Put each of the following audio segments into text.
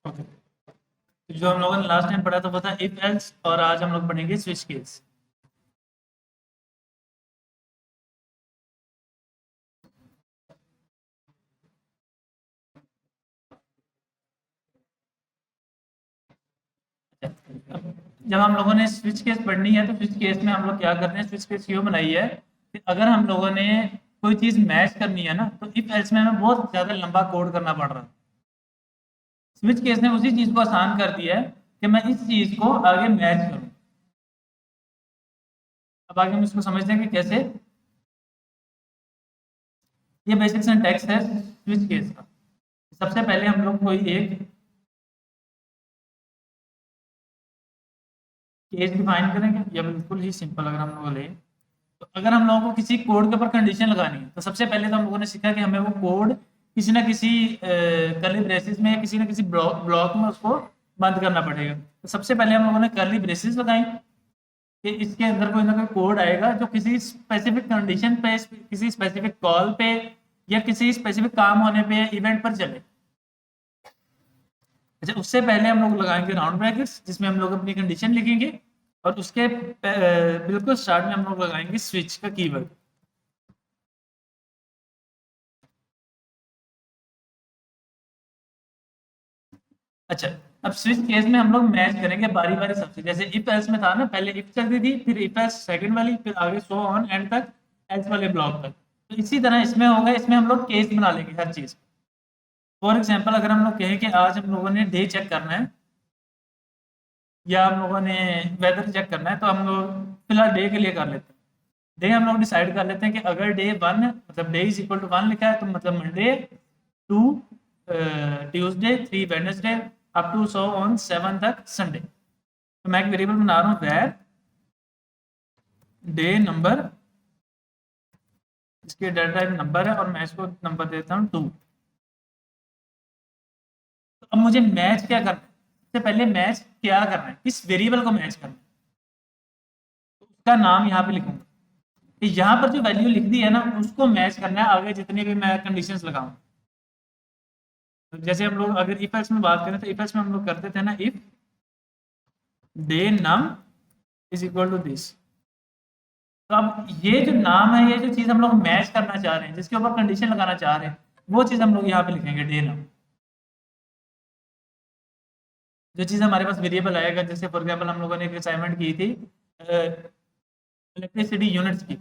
Okay, तो जो हम लोगों ने लास्ट टाइम पढ़ा था वो था इफ एल्स, और आज हम लोग पढ़ेंगे स्विच केस। जब हम लोगों ने स्विच केस पढ़नी है तो स्विच केस में हम लोग क्या करते हैं, स्विच केस क्यों बनाई है कि अगर हम लोगों ने कोई चीज मैच करनी है ना, तो इफ एल्स में हमें बहुत ज्यादा लंबा कोड करना पड़ रहा है। स्विच केस ने उसी चीज को आसान कर दिया है कि मैं इस चीज को आगे मैच करूं। अब आगे हम इसको समझते हैं कि कैसे। ये बेसिक सिंटैक्स है स्विच केस का। सबसे पहले हम लोग कोई एक केस डिफाइन करेंगे, या बिल्कुल ही सिंपल अगर हम लोग लें, तो अगर हम लोगों को किसी कोड के ऊपर कंडीशन लगानी है तो सबसे पहले तो हम लोगों ने सीखा कि हमें वो कोड किसी ना किसी कर्ली ब्रेसिस में या किसी ना किसी ब्लॉक में उसको बंद करना पड़ेगा। तो सबसे पहले हम लोगों ने कर्ली ब्रेसिस लगाई कि इसके अंदर कोई ना कोई कोड आएगा जो किसी स्पेसिफिक कंडीशन पे, किसी स्पेसिफिक कॉल पे, या किसी स्पेसिफिक काम होने पे, इवेंट पर चले। अच्छा, उससे पहले हम लोग लगाएंगे राउंड ब्रैकेट्स जिसमें हम लोग अपनी कंडीशन लिखेंगे, और उसके बिल्कुल स्टार्ट में हम लोग लगाएंगे स्विच का कीवर्ड। अच्छा, अब स्विच केस में हम लोग मैच करेंगे बारी बारी सबसे, जैसे इफ एल्स में था ना, पहले इफ चल रही थी, फिर इफ एल्स सेकंड वाली, फिर आगे सो ऑन एंड तक एल्स वाले ब्लॉक तक। तो इसी तरह इसमें होगा, इसमें हम लोग केस बना लेंगे हर चीज। फॉर एग्जाम्पल अगर हम लोग कहें कि आज हम लोगों ने डे चेक करना है, या हम लोगों ने वेदर चेक करना है, तो हम लोग फिलहाल डे के लिए कर लेते हैं। डे हम लोग डिसाइड कर लेते हैं कि अगर डे वन, मतलब day is equal to one लिखा है, तो मतलब Monday, two Tuesday, three Wednesday, up to so on seven तक संडे। तो मैं एक वेरिएबल बना रहा हूँ वेर डे नंबर, इसके डेटा टाइप नंबर है, और मैं इसको नंबर देता हूँ टू। तो अब मुझे मैच क्या करना है, सबसे पहले मैच क्या करना है, किस वेरिएबल को मैच करना है, तो उसका नाम यहाँ पे लिखूंगा। तो यहाँ पर जो वैल्यू लिख दी है ना, उसको मैच करना है आगे जितनी भी मैं कंडीशंस लगाऊं। तो जैसे हम लोग अगर इफ एल्स में बात करें, तो इफ एल्स में हम लोग करते थे ना, if day num is equal to this. तो अब ये जो नाम है, ये जो चीज हम लोग मैच करना चाह रहे हैं, जिसके ऊपर कंडीशन लगाना चाह रहे हैं, वो चीज हम लोग यहाँ पे लिखेंगे डे नम। जो चीज हमारे पास वेरिएबल आएगा, जैसे फॉर एग्जाम्पल हम लोगों ने एक असाइनमेंट की थी इलेक्ट्रिसिटी यूनिट्स की,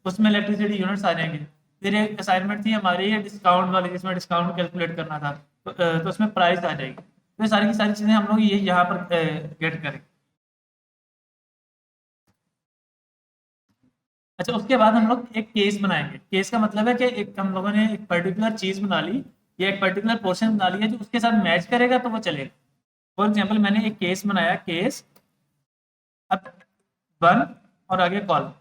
उसमें इलेक्ट्रिसिटी यूनिट्स आ जाएंगे। फिर एक असाइनमेंट थी हमारी डिस्काउंट वाली, जिसमें डिस्काउंट कैलकुलेट करना था, तो उसमें प्राइस आ जाएगी। तो ये सारी की सारी चीजें हम लोग ये यहाँ पर गेट करेंगे। अच्छा, उसके बाद हम लोग एक केस बनाएंगे। केस का मतलब है कि एक हम लोगों ने एक पर्टिकुलर चीज बना ली, या एक पर्टिकुलर पोर्शन बना लिया जो उसके साथ मैच करेगा, तो वो चलेगा। फॉर एग्जाम्पल मैंने एक केस बनाया, केस अब वन, और आगे कॉल।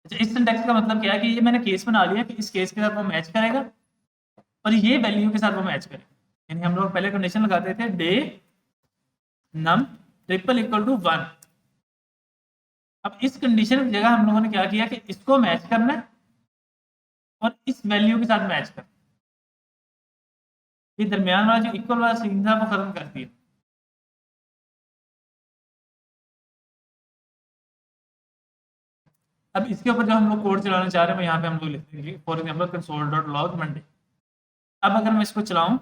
अच्छा, इस सिंटेक्स का मतलब क्या है कि ये मैंने केस बना लिया कि इस केस के साथ वो मैच करेगा, और ये वैल्यू के साथ वो मैच करेगा। यानी हम लोग पहले कंडीशन लगाते थे day num triple equal to one. अब इस कंडीशन की जगह हम लोगों ने क्या किया कि इसको मैच करना है, और इस वैल्यू के साथ मैच करना है। ये दरमियान वाला जो इक्वल वाला सीन था वो खत्म कर दिया। अब इसके ऊपर जो हम लोग कोड चलाना चाह रहे हैं, वो यहाँ पे हम लोग लिख देंगे, for example console dot log Monday. अब अगर मैं इसको चलाऊं,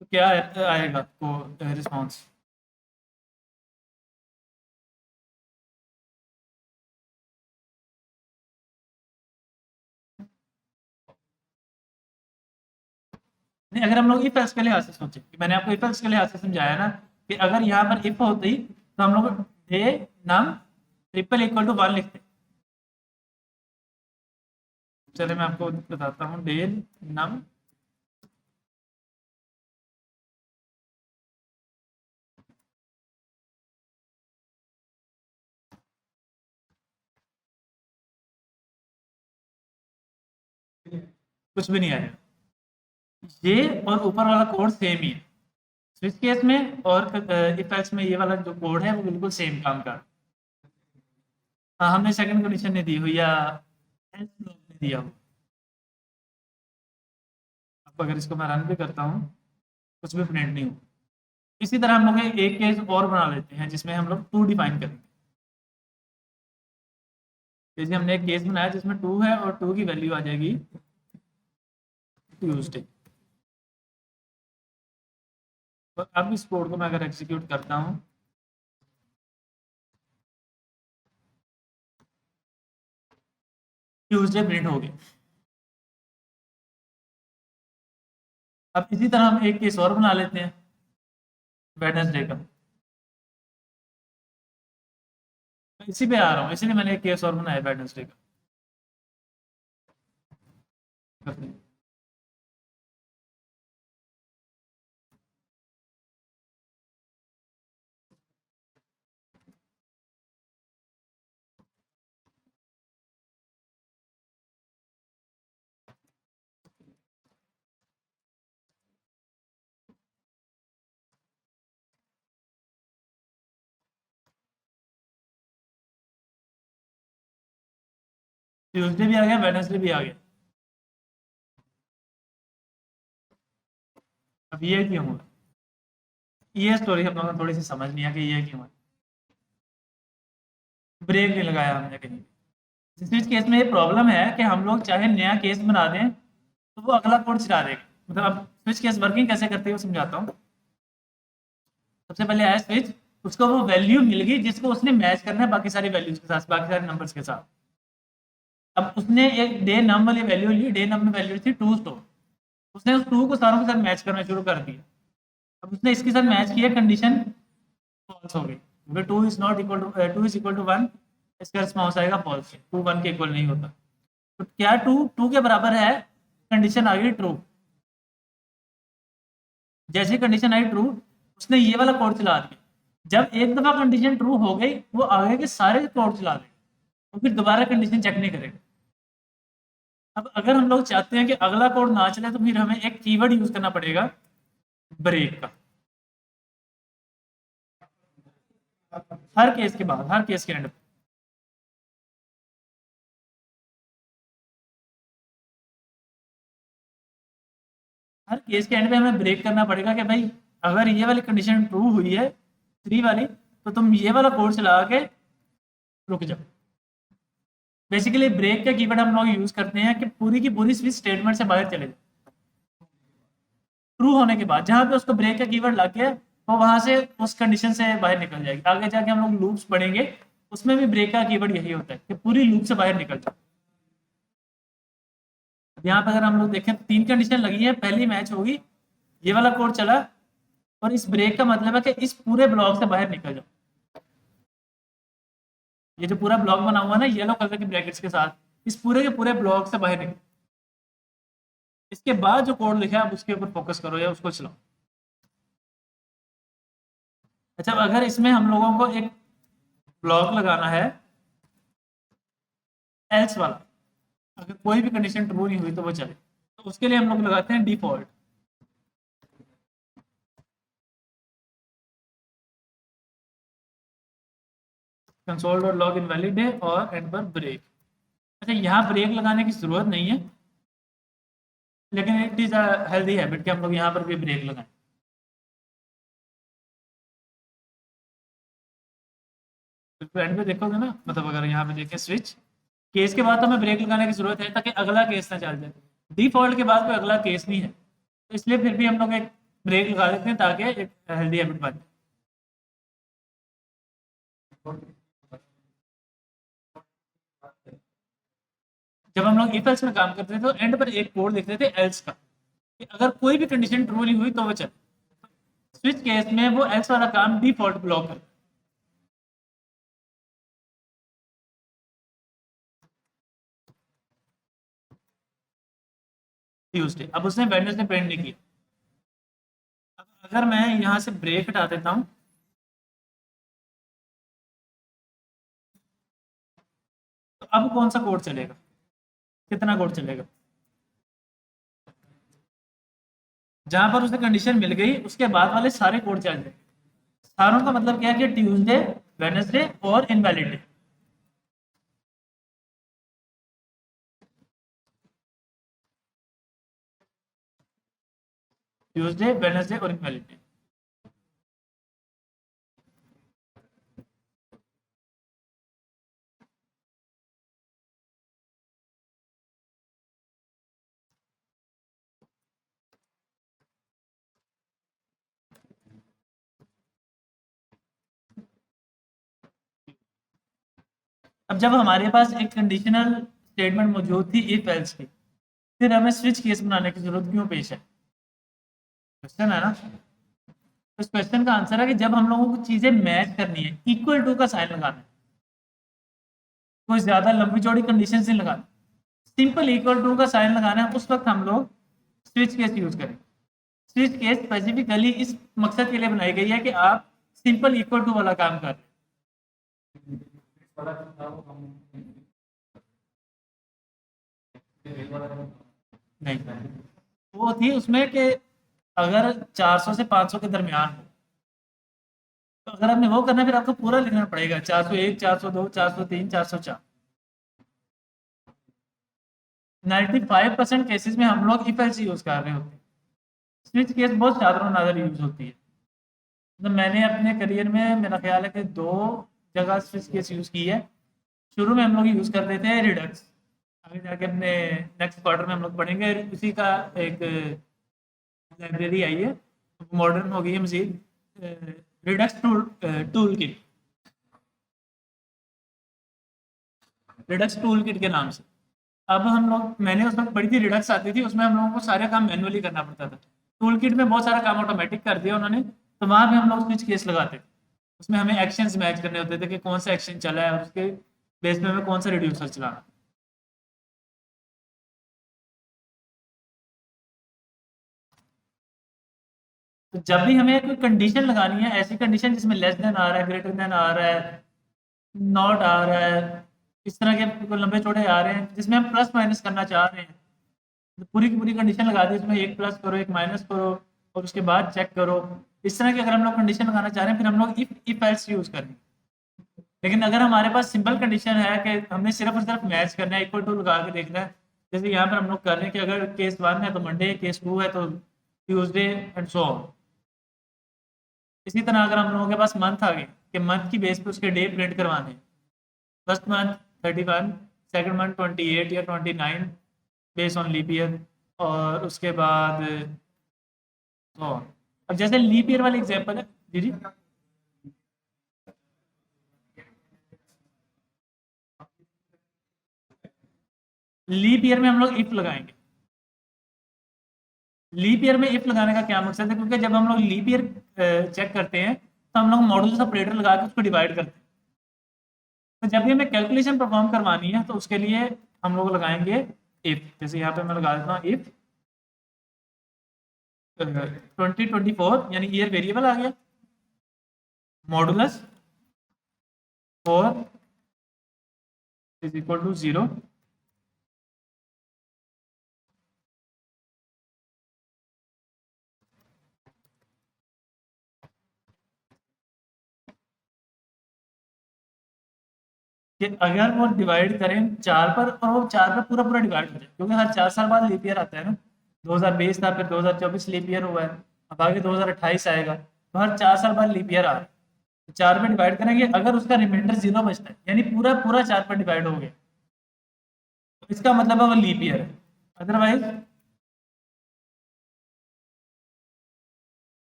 तो क्या आएगा तो रिस्पॉन्स। नहीं, अगर हम लोग इफ एल्स के लिहाज से सोचे, कि मैंने आपको इफ एल्स के लिहाज से समझाया ना, कि अगर यहाँ पर इफ होती तो हम लोग day num triple equal to one लिखते। चलिए मैं आपको बताता हूँ, डे नम कुछ भी नहीं आया, ये और ऊपर वाला कोड सेम ही है। स्विच केस में और इफ एल्स में ये वाला जो कोड है वो बिल्कुल सेम काम का। हाँ, हमने सेकंड कंडीशन नहीं दी हुई या एल्स ब्लॉक नहीं दिया हो। अब अगर इसको मैं रन भी करता हूँ कुछ भी प्रिंट नहीं हो। इसी तरह हम लोग एक केस और बना लेते हैं जिसमें हम लोग टू डिफाइन करेंगे। जैसे हमने एक केस बनाया जिसमें टू है और टू की वैल्यू आ जाएगी ट्यूसडे। तो अब इस कोड को मैं अगर एग्जीक्यूट करता हूँ, ट्यूसडे प्रिंट हो गया। अब इसी तरह हम एक केस और बना लेते हैं वेडनेसडे का। मैं इसी पे आ रहा हूँ, इसीलिए मैंने एक केस और बनाया वेडनेसडे का। ट्यूसडे भी आ गया, वेडनेसडे भी आ गया। अब ये क्यों हुआ? ये स्टोरी हम लोगों को थोड़ी सी समझ नहीं आ कि ये क्यों है। ब्रेक नहीं लगाया हमने कहीं। इस केस में ये प्रॉब्लम है कि हम लोग चाहे नया केस बना दें तो वो अगला कोड चला देगा। मतलब अब स्विच केस वर्किंग कैसे करते हैं वो समझाता हूँ। सबसे पहले आया स्विच, उसको वो वैल्यू मिल गई जिसको उसने मैच करना है बाकी सारी वैल्यूज के साथ, बाकी सारे नंबर्स के साथ। अब उसने एक डे नम वाली वैल्यू ली, डे नम में वैल्यू थी टू स्टोर। उसने उस टू को सारों के साथ मैच करना शुरू कर दिया। अब उसने इसके साथ मैच किया, कंडीशन फॉल्स हो गई क्योंकि two is not equal to two is equal to one. इसका रिस्पॉन्स आएगा फॉल्स, टू वन के इक्वल नहीं होता। तो क्या टू टू के बराबर है, कंडीशन आ गई ट्रू। जैसे कंडीशन आई ट्रू, उसने ये वाला कोड चला दिया। जब एक दफा कंडीशन ट्रू हो गई वो आगे के सारे कोड चला देगा, तो फिर दोबारा कंडीशन चेक नहीं करेगा। अब अगर हम लोग चाहते हैं कि अगला कोड ना चले तो फिर हमें एक कीवर्ड यूज करना पड़ेगा, ब्रेक का। हर केस के बाद, हर केस के एंड, हर केस के एंड पे हमें ब्रेक करना पड़ेगा कि भाई अगर ये वाली कंडीशन ट्रू हुई है, थ्री वाली, तो तुम ये वाला कोड चला के रुक जाओ। बेसिकली ब्रेक का कीवर्ड हम लोग यूज करते हैं कि पूरी की पूरी स्विच स्टेटमेंट से बाहर चले जाए। ट्रू होने के बाद जहां पे उसको ब्रेक का कीवर्ड लग गया वो वहां से उस कंडीशन से बाहर निकल जाएगी। आगे जाके हम लोग लूप्स पढ़ेंगे, उसमें भी ब्रेक का कीवर्ड यही होता है कि पूरी लूप से बाहर निकल जाए। यहाँ पे अगर हम लोग देखें तीन कंडीशन लगी है, पहली मैच होगी, ये वाला कोड चला, और इस ब्रेक का मतलब है कि इस पूरे ब्लॉक से बाहर निकल जाओ। ये जो पूरा ब्लॉक बना हुआ है ना येलो कलर के ब्रैकेट्स के साथ, इस पूरे के पूरे ब्लॉक से बाहर निकलो। इसके बाद जो कोड लिखा है आप उसके ऊपर फोकस करो या उसको चलाओ। अच्छा, अगर इसमें हम लोगों को एक ब्लॉक लगाना है एल्स वाला, अगर कोई भी कंडीशन ट्रू नहीं हुई तो वो चले, तो उसके लिए हम लोग लगाते हैं default. Console dot log invalid है और एंड पर ब्रेक। अच्छा, यहाँ ब्रेक लगाने की जरूरत नहीं है, लेकिन it is a healthy habit कि हम लोग यहाँ पर भी ब्रेक लगाएं। तो एंड पे देखोगे ना, मतलब अगर यहाँ पे देखें स्विच केस के बाद तो हमें ब्रेक लगाने की जरूरत है ताकि अगला केस ना चल जाए। डिफॉल्ट के बाद कोई अगला केस नहीं है, तो इसलिए फिर भी हम लोग एक ब्रेक लगा देते हैं ताकि एक हेल्दी हैबिट बन जाए। जब हम लोग इफ एल्स में काम करते थे तो एंड पर एक कोड लिखते थे एल्स का, कि अगर कोई भी कंडीशन ट्रू नहीं हुई तो वो चले। स्विच केस में वो एल्स वाला काम डिफॉल्ट ब्लॉक कर ट्यूसडे। अब उसने वेडनेसडे प्रिंट नहीं किया। अगर मैं यहाँ से ब्रेक हटा देता हूँ तो अब कौन सा कोड चलेगा, कितना कोड चलेगा? जहां पर उसे कंडीशन मिल गई उसके बाद वाले सारे कोड चल जाएंगे। सारों का मतलब क्या है कि ट्यूसडे, वेडनेसडे और इनवैलिड डे। ट्यूसडे, वेडनेसडे और इनवैलिड डे। अब जब हमारे पास एक कंडीशनल स्टेटमेंट मौजूद थी इफ एल्स की, फिर हमें स्विच केस बनाने की जरूरत क्यों पेश है? क्वेश्चन है ना। तो इस क्वेश्चन का आंसर है कि जब हम लोगों को चीजें मैच करनी है, इक्वल टू का साइन लगाना है, कोई ज्यादा लंबी चौड़ी कंडीशन नहीं लगाना, सिंपल इक्वल टू का साइन लगाना है, उस वक्त हम लोग स्विच केस यूज करें। स्विच केस स्पेसिफिकली इस मकसद के लिए बनाई गई है कि आप सिंपल इक्वल टू वाला काम कर रहे हैं। नहीं, वो थी उसमें कि अगर 400 से 500 के दरमियान हो, तो अगर आपने वो करना है, फिर आपको पूरा लिखना पड़ेगा 401, 402, 403, 404। 95% केसेस में हम लोग इफ एल्स यूज कर रहे होते हैं। स्विच केस बहुत साधारण नजर यूज होती है। तो मैंने अपने करियर में मेरा ख्याल है कि 2 जगह स्विच केस यूज की है। शुरू में हम लोग यूज करते थे रिडक्स, आगे जाके अपने नेक्स्ट क्वार्टर में हम लोग पढ़ेंगे उसी का एक लाइब्रेरी आई है, मॉडर्न हो गई है Majid, redux tool kit, redux tool kit के नाम से। अब हम लोग, मैंने उस वक्त पढ़ी थी, रिडक्स आती थी, उसमें हम लोगों को सारे काम मैनुअली करना पड़ता था। टूल किट में बहुत सारा काम ऑटोमेटिक कर दिया उन्होंने, तो वहां पे हम लोग स्विच केस लगाते थे। उसमें हमें एक्शंस मैच करने होते थे कि कौन सा एक्शन चला है और उसके बेस पे हमें कौन सा रिड्यूसर चलाना। तो जब भी हमें कोई कंडीशन लगानी है, ऐसी कंडीशन जिसमें लेस देन आ रहा है, ग्रेटर देन आ रहा है, नॉट आ रहा है, इस तरह के कोई लंबे चौड़े आ रहे हैं जिसमें हम प्लस माइनस करना चाह रहे हैं, तो पूरी की पूरी कंडीशन लगा दी, इसमें एक प्लस करो एक माइनस करो और उसके बाद चेक करो। इस तरह की अगर हम लोग कंडीशन लगाना चाह रहे हैं, फिर हम लोग इफ एल्स यूज करेंगे। लेकिन अगर हमारे पास सिंपल कंडीशन है कि हमने सिर्फ और सिर्फ मैच करना है, इक्वल टू लगा के देखना है, जैसे यहाँ पर हम लोग कर रहे हैं कि अगर केस 1 है तो मंडे, केस 2 है तो ट्यूसडे एंड सो ऑन। इसी तरह अगर हम लोगों के पास मंथ आ गए कि मंथ की बेस पे उसके डे प्रिंट करवाने हैं, फर्स्ट मंथ 31, सेकंड मंथ 28 या 29 बेस ऑन लीप ईयर, और उसके बाद तो अब जैसे लीप ईयर वाली एग्जांपल है। जी जी। लीप ईयर में हम लोग इफ लगाएंगे। लीप ईयर में इफ लगाने का क्या मकसद है, क्योंकि जब हम लोग लीप ईयर चेक करते हैं तो हम लोग मॉडुलस ऑपरेटर लगा के उसको डिवाइड करते हैं। तो जब भी हमें कैलकुलेशन परफॉर्म करवानी है तो उसके लिए हम लोग लगाएंगे इफ। जैसे यहाँ पे मैं लगा देता हूँ इफ 2024, यानी ईयर वेरिएबल आ गया, मॉडुलस 4 इज इक्वल टू 0, कि अगर वो डिवाइड करें 4 पर और वो 4 पर पूरा पूरा डिवाइड हो जाए, क्योंकि हर 4 साल बाद लीप ईयर आता है ना। 2020 था, फिर 2024 लीप ईयर हुआ है, अब आगे 2028 आएगा, तो हर 4 साल बाद लीप ईयर आ रहा है। तो 4 पे डिवाइड करेंगे, अगर उसका रिमाइंडर 0 बचता है, यानी पूरा पूरा 4 पर डिवाइड हो गया, तो इसका मतलब है वो लीप ईयर है, otherwise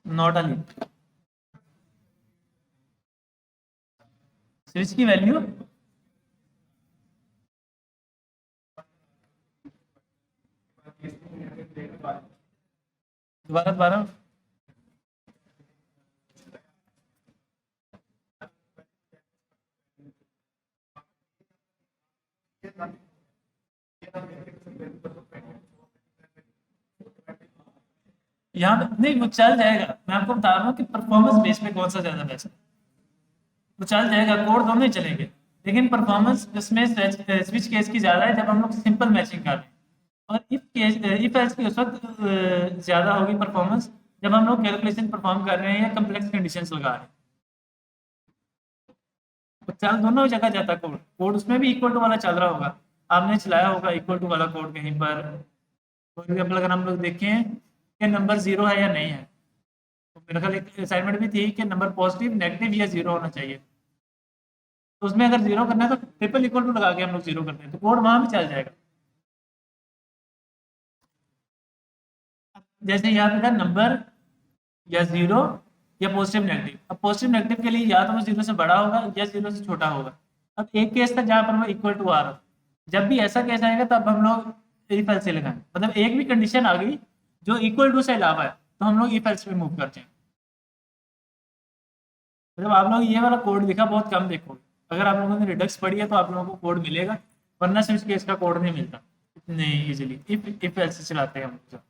not a leap. Switch की वैल्यू दोबारा दोबारा। यहाँ पे नहीं, वो चल जाएगा, मैं आपको बता रहा हूँ कि परफॉर्मेंस बेस पे कौन सा ज्यादा बेस्ट है। तो चल जाएगा, कोड दोनों ही चलेंगे, लेकिन परफॉर्मेंस इसमें स्विच केस की ज़्यादा है जब हम लोग सिंपल मैचिंग कर रहे हैं, और इफ एल्स की उस वक्त ज़्यादा होगी परफॉर्मेंस जब हम लोग कैलकुलेशन परफॉर्म कर रहे हैं या कम्प्लेक्स कंडीशंस लगा रहे हैं। तो चल दोनों जगह जाता कोड, कोड उसमें भी इक्वल टू वाला चल रहा होगा, आपने चलाया होगा इक्वल टू वाला कोड कहीं पर। फॉर एग्जाम्पल अगर हम लोग देखें कि नंबर जीरो है या नहीं है, तो मेरे ख्याल एक असाइनमेंट भी थी कि नंबर पॉजिटिव नेगेटिव या जीरो होना चाहिए, तो उसमें अगर जीरो करना है तो ट्रिपल इक्वल टू लगा के हम लोग जीरो करते हैं, तो कोड वहां भी चल जाएगा। जैसे यहाँ पे था नंबर या जीरो या पॉजिटिव नेगेटिव, अब पॉजिटिव नेगेटिव के लिए या तो वो जीरो से बड़ा होगा या जीरो से छोटा होगा। अब एक केस था जहाँ पर वो इक्वल टू आ रहा था, जब भी ऐसा केस आएगा तब हम लोग इफ एल्स से लगाएंगे, मतलब एक भी कंडीशन आ गई जो इक्वल टू से अलावा है तो हम लोग इफ एल्स पे मूव करते हैं। मतलब आप लोग ये वाला कोड दिखा बहुत कम देखोगे, अगर आप लोगों ने रिडक्स पढ़ी है तो आप लोगों को कोड मिलेगा, वरना स्विच केस का कोड नहीं मिलता इतने इजीली, इफ एल्स से चलाते हैं हम लोग।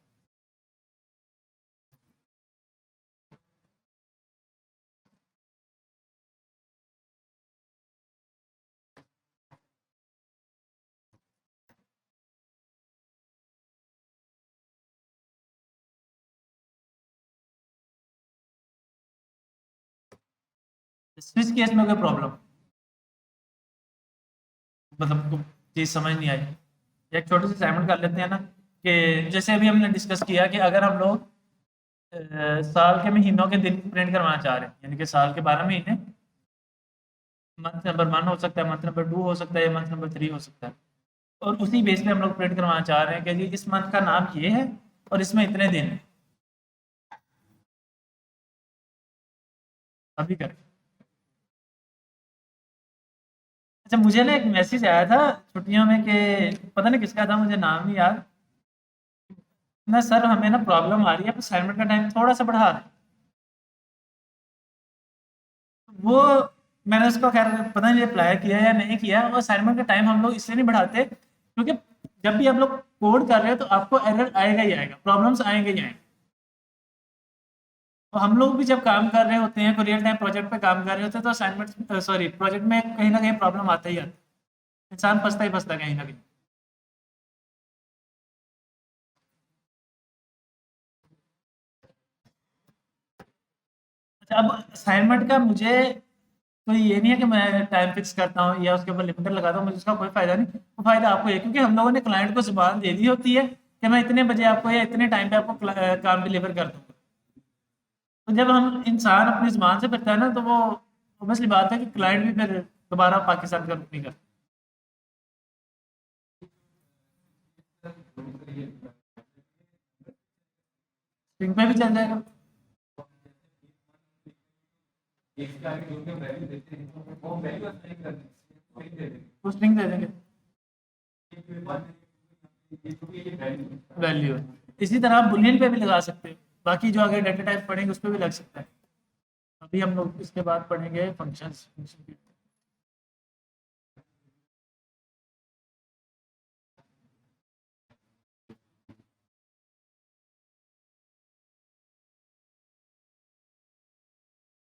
स्विच केस में कोई प्रॉब्लम, मतलब चीज समझ नहीं आई, एक छोटी सी असाइनमेंट कर लेते हैं ना, कि जैसे अभी हमने डिस्कस किया कि अगर हम लोग साल के महीनों के दिन प्रिंट करवाना चाह रहे हैं, यानी कि साल के 12 महीने, मंथ नंबर 1 हो सकता है, मंथ नंबर 2 हो सकता है, मंथ नंबर 3 हो सकता है, और उसी बेस पे हम लोग प्रिंट करवाना चाह रहे हैं कि जी इस मंथ का नाम ये है और इसमें इतने दिन हैं। अभी करें। अच्छा, मुझे ना एक मैसेज आया था छुट्टियों में कि पता नहीं किसका था, मुझे नाम नहीं याद ना, सर हमें ना प्रॉब्लम आ रही है, असाइनमेंट का टाइम थोड़ा सा बढ़ा दें। वो मैंने उसको खैर पता नहीं रिप्लाई किया या नहीं किया, वो असाइनमेंट का टाइम हम लोग इसलिए नहीं बढ़ाते क्योंकि जब भी आप लोग कोड कर रहे हो तो आपको एरर आएगा ही आएगा, प्रॉब्लम्स आएंगे ही आएंगे। तो हम लोग भी जब काम कर रहे होते हैं, कोई रियल टाइम प्रोजेक्ट पे काम कर रहे होते हैं, तो असाइनमेंट सॉरी प्रोजेक्ट में कहीं ना कहीं प्रॉब्लम आता ही आता है, इंसान फंसता ही फंसता है कहीं ना कहीं। अच्छा, अब असाइनमेंट का मुझे तो ये नहीं है कि मैं टाइम फिक्स करता हूँ या उसके ऊपर लिमिटर लगाता हूँ, मुझे उसका कोई फायदा नहीं, वो फायदा आपको है क्योंकि हम लोगों ने क्लाइंट को जुबान दे दी होती है कि मैं इतने बजे आपको या इतने टाइम पे आपको काम डिलीवर कर दूंगा। तो जब हम इंसान अपनी जुबान से फिरता है ना, तो वो ऑब्वियसली बात है कि क्लाइंट भी फिर दोबारा पाकिस्तान का रुख नहीं करता। स्ट्रिंग पे भी चल जाएगा, वो स्ट्रिंग दे देंगे, वैल्यू है। इसी तरह आप बुलियन पे भी लगा सकते हैं, बाकी जो आगे डेटा टाइप पढ़ेंगे उस पर भी लग सकता है। अभी हम लोग इसके बाद पढ़ेंगे फंक्शंस, फंक्शन